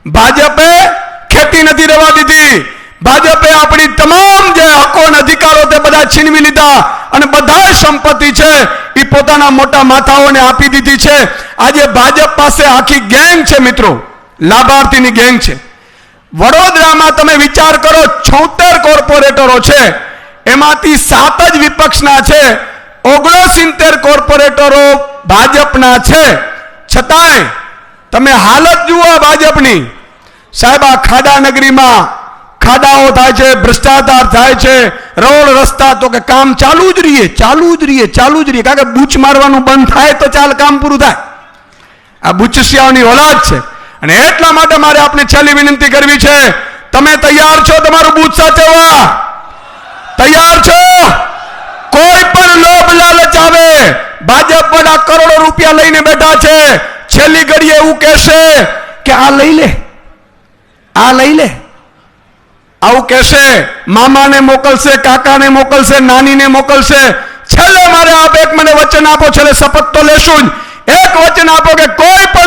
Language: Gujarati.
ભાજપે ખેતી નથી રહેવા દીધી, ભાજપે આપણી તમામ જે હકો અને અધિકારો તે બધા છીનવી લીધા અને બધા સંપત્તિ છે એ પોતાના મોટા માથાઓને આપી દીધી છે. આજે ભાજપ પાસે આખી ગેંગ છે મિત્રો, લાભાર્થીની ગેંગ છે. વડોદરામાં તમે વિચાર કરો, 76 કોર્પોરેટરો છે, એમાંથી 7 જ વિપક્ષના છે, 69 કોર્પોરેટરો ભાજપના છે. છતાંય તમે હાલત જુઓ ભાજપની. સાહેબ, આ ખાડા નગરીમાં ખાડાઓ થાય છે, ભ્રષ્ટાચાર થાય છે, રોડ રસ્તા તો કે કામ ચાલુ જ રહીએ, કારણ કે બૂચ મારવાનું બંધ થાય તો ચાલ કામ પૂરું થાય. આ બુચસિયાઓની ઓલાદ છે. અને એટલા માટે મારે આપને છેલ્લી વિનંતી કરવી છે, તમે તૈયાર છો તમારું બૂથ સાચવવા? તૈયાર છો? કોઈ પણ લોભ લાલચ આવે, ભાજપ વડા કરોડો રૂપિયા લઈને બેઠા છે, છેલ્લી ઘડીએ એવું કહેશે કે આ લઈ લે, આ લઈ લે, આવું કહેશે. મામાને મોકલશે, કાકાને મોકલશે, નાનીને મોકલશે. છેલ્લે મારે આપ એક મને વચન આપો, છેલ્લે શપથ તો લેશું જ, એક વચન આપો કે કોઈ પણ